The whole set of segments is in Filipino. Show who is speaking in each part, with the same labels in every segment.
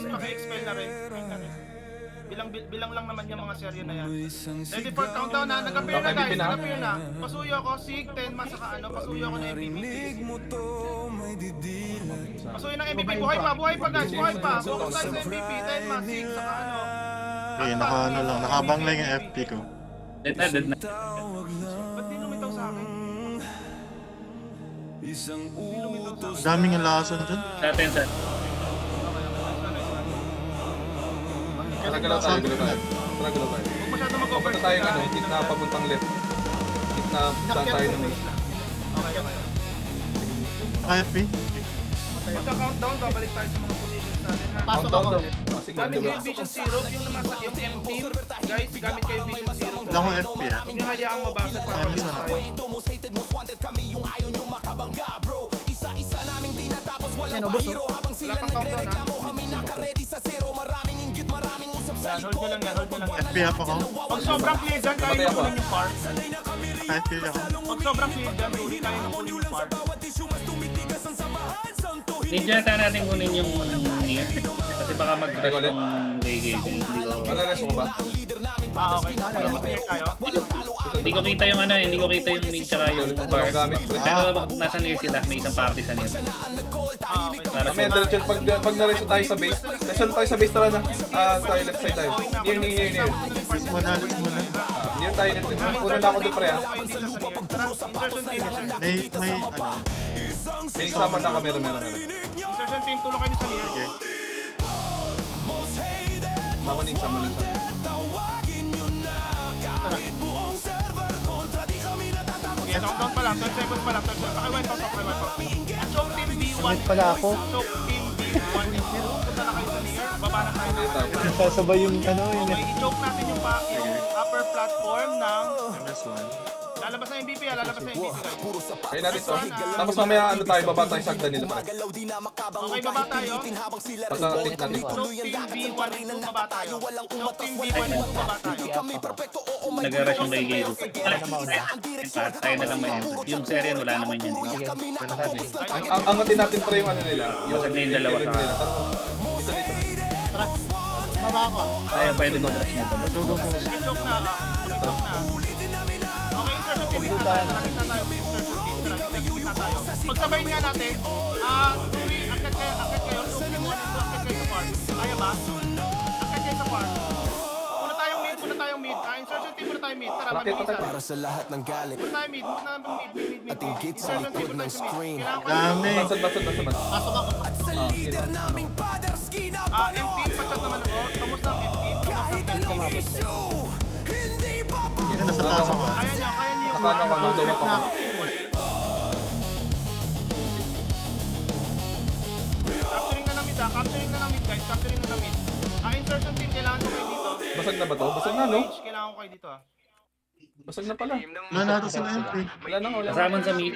Speaker 1: Naka-expel na rin. Bilang lang naman yung mga serye na yan. Ready for countdown na. Nag-appear na guys. Nag-appear na. Pasuyo ko. Sig, 10 man saka ano. Pasuyo ko na MVP. Pasuyo ng MVP. Buhay pa guys. Buhay pa. Focus tayo sa MVP. 10 man. Sig, saka ano.
Speaker 2: Okay, naka-ano lang. Nakabang lang yung FP ko.
Speaker 3: Dead na.
Speaker 1: Ba't di lumitaw sa akin?
Speaker 2: Daming alasan dyan.
Speaker 3: Sa atin, sa...
Speaker 4: Galaw tayo.
Speaker 1: Huwag masyado mag-over.
Speaker 4: Papunta tayo ng hit na papuntang left. Hit na saan tayo ng main.
Speaker 1: Okay.
Speaker 2: FP?
Speaker 1: Pagka-countdown, babalik tayo sa mga positions natin ha.
Speaker 4: Countdown daw. Sige,
Speaker 1: Gamit
Speaker 4: diba?
Speaker 1: kayo Vision Zero, yung namasa yung MP. Guys, gamit kayo Vision Zero.
Speaker 2: Wala akong FP ah.
Speaker 1: Hindi hayaang mabasag para
Speaker 2: Ay, miss
Speaker 1: tayo.
Speaker 5: Yan, ubos oh.
Speaker 1: Wala pang countdown ha. Yan, hold nyo lang yan.
Speaker 2: FP up ako.
Speaker 1: Pag sobrang clear dyan, kaya nyo kunin yung part.
Speaker 2: FP ako.
Speaker 1: Pag sobrang clear dyan, huli tayo ng kunin yung part.
Speaker 3: Hindi yata natin kunin yung near. Kasi baka mag-crash yung gay.
Speaker 4: Malalas mo ba?
Speaker 1: Okay. Clear tayo.
Speaker 3: Hindi ko kita yung ano, hindi ko kita yung mid tsaka yung bar.
Speaker 4: Gamit.
Speaker 3: Pero nasa near sila, may isang party sa near. Para
Speaker 4: May diretso pag nareso tayo sa base. Nasaan tayo sa base tara na. Tayo left side tayo. Near.
Speaker 2: Muna.
Speaker 4: Near tayo left. Una na ako doon pre ha.
Speaker 1: Insertion team.
Speaker 2: May ano.
Speaker 4: May sama na ka meron.
Speaker 1: Insertion team, tulong kayo sa near.
Speaker 2: Okay.
Speaker 4: Sama na yung sama na.
Speaker 1: Okay, countdown pa lang. 12 seconds pa lang. Pakiwipe out. Choke team B1.
Speaker 5: Wait pala ako.
Speaker 1: Choke team B1. Punta na kayo sa near. Baba na tayo.
Speaker 5: Sasabay yung ano yun.
Speaker 1: Okay, i-choke natin yung upper platform ng...
Speaker 2: MS1.
Speaker 1: Lalabas na MVP lalabas na MVP guys.
Speaker 4: Kaya natin to. Tapos mamaya ano tayo, baba tayo sa hagdan nila pre.
Speaker 1: Okay, baba tayo.
Speaker 4: Basta natin natin.
Speaker 1: Choke team B1 and 2 baba tayo. Choke team B1 and 2 baba tayo.
Speaker 3: nag-rush yung kay gay. Tayo na lang may yung serye wala naman yan.
Speaker 4: Ang angatin natin pre yung ano nila.
Speaker 3: Basag na yung dalawa sa...
Speaker 5: Baba ako.
Speaker 3: Tayo pwede mag-rush nito.
Speaker 1: Choke na. Okay, insertion team. Nakita tayo. Insertion tayo. Pagsabayin nga natin, akit kayo, choke team 1 and 2, akit kayo sa farm. Kaya ba? Akit kayo sa farm. Muna tayong mid. Insertion team muna tayo mid. Tara, mag-isa.
Speaker 6: Para sa lahat ng galit
Speaker 1: Muna tayo mid.
Speaker 6: at inggit sa likod ng screen.
Speaker 2: Dami.
Speaker 4: Basad.
Speaker 1: MP, pachat naman ako. Kamusta ang MP?
Speaker 2: Yan, nasa taas ako.
Speaker 1: Kaya niya yung
Speaker 4: Nakano ka nung dawa pa.
Speaker 1: capturing na ng mid guys. Capturing na ng mid. Insertion team, kailangan ko kayo dito.
Speaker 4: Basag na ba to? Basag na no?
Speaker 1: Kailangan ko kayo dito
Speaker 4: Basag na pala.
Speaker 2: Wala natin sila FP.
Speaker 4: Wala na.
Speaker 3: Kasama sa meet.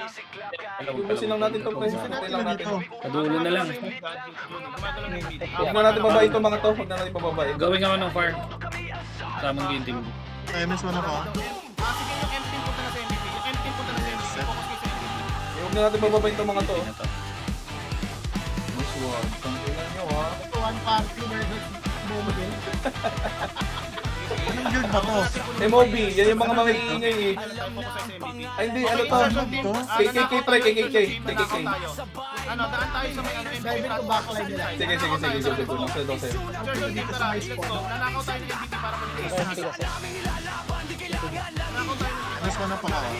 Speaker 4: Ubusin lang natin to pre. Ubusin lang natin.
Speaker 3: Kadulo na lang.
Speaker 1: Gumagalaw ng mid.
Speaker 4: Huwag na natin babae itong mga to. Huwag na natin pababae.
Speaker 3: Gawin ako ng farm. Kasama yung team.
Speaker 2: MS1 ako.
Speaker 1: Sige, yung M team punta na sa MVP. Yung M team punta na sa MVP. Focus kayo sa MVP.
Speaker 4: Huwag na natin bababae itong mga to. Nice one. Tangkinan nyo ha.
Speaker 5: One party versus Bumagin.
Speaker 2: Anong build ba to?
Speaker 4: MOB. Yan yung mga iingay eh.
Speaker 1: Focus tayo sa MVP.
Speaker 4: Ay hindi. Ano to? KKK pre. KKK.
Speaker 1: Ano, daan tayo sa may MVP.
Speaker 5: Driver ko backline nila.
Speaker 4: Sige. Go. Nasa 12.
Speaker 1: Insertion team, tara. Let's go. Nanakaw tayo ng MVP para mag-face.
Speaker 5: Empty kasi.
Speaker 1: Nanakaw tayo ng
Speaker 2: MS1 na pala ako.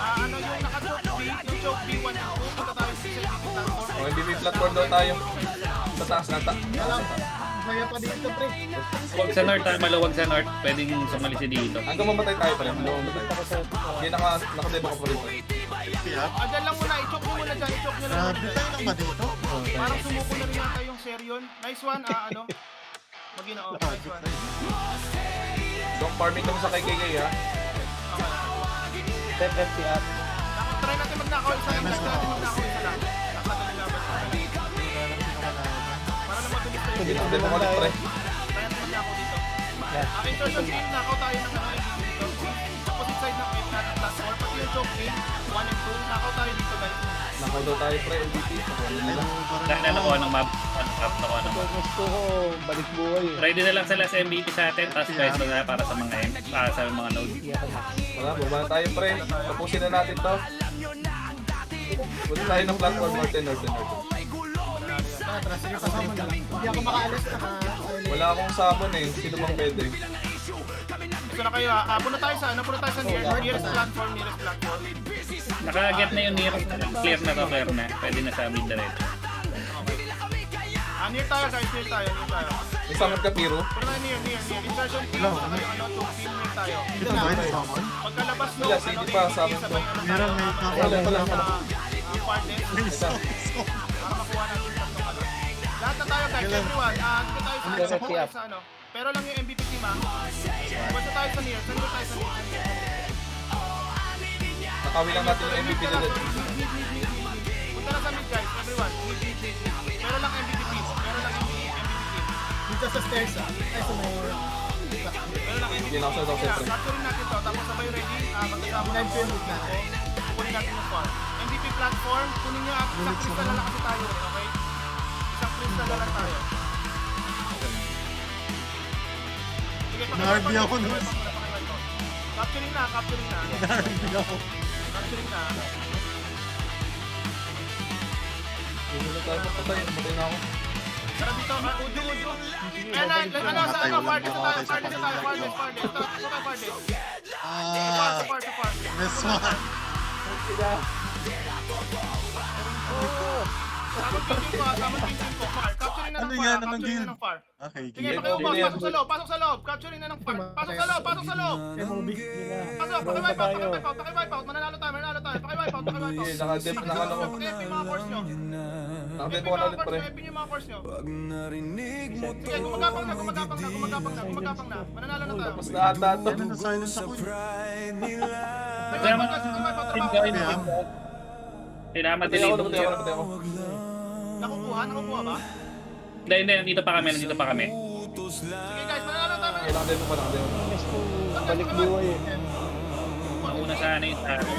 Speaker 1: ano yung naka-choke B, yung choke B1 and 2, punta tayo sa MVP platform.
Speaker 4: O MVP platform daw tayo. Sa taas nata.
Speaker 5: Kaya pa dito pre.
Speaker 3: Huwag sa north, maluwag sa north. Pwedeng sumali si dito.
Speaker 4: Hanggang mamatay tayo pa rin. Hanggang mamatay. Hindi nakadeba ko pa rin.
Speaker 2: FP up.
Speaker 1: Dyan lang muna, i-choke nyo muna dyan, i-choke nyo lang muna.
Speaker 2: Grabe tayo lang ba dito?
Speaker 1: Parang sumuko na rin yata yung Serion. Nice one, Mag-ina-off, nice one.
Speaker 4: Long farming kami sa KKK ha.
Speaker 5: Step FT up.
Speaker 1: Try natin magnakaw isa lang, try natin magnakaw isa lang. Nakadali laban. Para na mabilis tayo.
Speaker 4: Hindi na deba ko ulit pre.
Speaker 1: Try natin magnakaw dito.
Speaker 5: Yan.
Speaker 1: Insertion team, nakaw tayo ng MVP dito. Opposite side ng F natin platform. Pati yung choke team, 1 and 2, nakaw tayo dito guys.
Speaker 4: Nakaw daw tayo pre, MVP. Nakuha na nila.
Speaker 3: Dahil na nakuha ng map. Nakuha ng map.
Speaker 5: Gusto ko, balik buhay eh.
Speaker 3: Ready na lang sila sa MVP sa atin, tapos guys na para sa mga sa mga node.
Speaker 4: Wala, baba na tayo pre. Tapusin na natin to. Punta tayo ng platform Norton.
Speaker 5: Tara, sige, kasama na lang. Hindi ako makaalis na
Speaker 4: Wala akong summon eh. Sino bang pwede?
Speaker 1: Ito na kayo ha. Punta tayo sa nearest platform.
Speaker 3: Nakaget na yung near. Clear na to, clear na. Pwede na sa mid diretso.
Speaker 1: Near tayo guys, near tayo.
Speaker 4: May summon ka, Piro?
Speaker 1: Pero na near. Insertion team, near tayo.
Speaker 2: Ito ba yung summon?
Speaker 1: Pagkalabas no,
Speaker 4: Wala, sige pa, summon to.
Speaker 2: Meron may
Speaker 4: Wala.
Speaker 1: yung partner, para makuha natin yung tatlong ano. Lahat na tayo guys, everyone. Dito tayo sa ano. Pero lang yung MVP team ha. Basta tayo sa near. Saan tayo sa near?
Speaker 4: Nakawi lang natin yung MVP nila.
Speaker 1: Punta na sa mid guys, everyone. Pero lang MVP team.
Speaker 5: dito sa stairs ah. Ay, sa may...
Speaker 1: Pero lang MVP
Speaker 4: Hindi na ako sa
Speaker 1: team.
Speaker 4: top
Speaker 1: Capturein natin to. Tapos sabay ready. Magkasama na
Speaker 5: Nine minutes na.
Speaker 1: kukunin natin yung farm. MVP platform. Kunin nyo isang crystal na lang kasi tayo. Okay? Isang crystal na lang tayo. Sige,
Speaker 2: Na-RB ako nun.
Speaker 1: Capturing na.
Speaker 2: Hindi ako.
Speaker 1: Capturing na.
Speaker 4: Hindi na tayo patay. Matay na ako.
Speaker 1: Tara dito, Udu. Sa ano, Fardes na tayo. Fardes.
Speaker 2: Ah,
Speaker 1: Far.
Speaker 2: this one.
Speaker 1: Tamang pintin ko, Far. Capturing na
Speaker 2: Ano
Speaker 1: ng
Speaker 2: yan?
Speaker 1: Far.
Speaker 2: Anong
Speaker 1: Capturing
Speaker 2: guild?
Speaker 1: na ng Far.
Speaker 2: Okay,
Speaker 1: Sige,
Speaker 2: game.
Speaker 1: pasok sa loob. Capturing na ng Far. Pasok sa loob.
Speaker 5: Kaya mga big
Speaker 1: Pasok, pakiwipe out. Mananalo tayo. Pakiwipe out.
Speaker 4: Hindi, naka-dip na ano ko.
Speaker 1: Pakipin yung mga course nyo.
Speaker 4: Naka-dip ko na ulit pre.
Speaker 1: Pakipin yung mga course nyo. Sige, gumagapang na. Mananalo na tayo.
Speaker 4: Tapos na ata to.
Speaker 2: Ano na silence ako?
Speaker 3: Kaya team ko, team ko.
Speaker 4: Patay
Speaker 3: Pinamadilim.
Speaker 4: ako, patay ako.
Speaker 1: Nakukuha ba?
Speaker 3: Hindi, nandito pa kami.
Speaker 1: Sige guys, mananalo tayo.
Speaker 4: Okay, naka-dip ko pa, naka-dip ko.
Speaker 5: balik buhay eh.
Speaker 3: Mauna sana yung sa akin.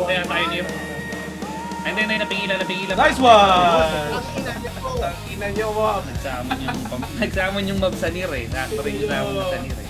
Speaker 3: Kaya tayo niyo. Hindi, napigilan.
Speaker 4: Nice one! Tangina nyo, Bob.
Speaker 3: Nagsamon yung mob sa Nir eh. Sakto rin yung samon sa Nir eh.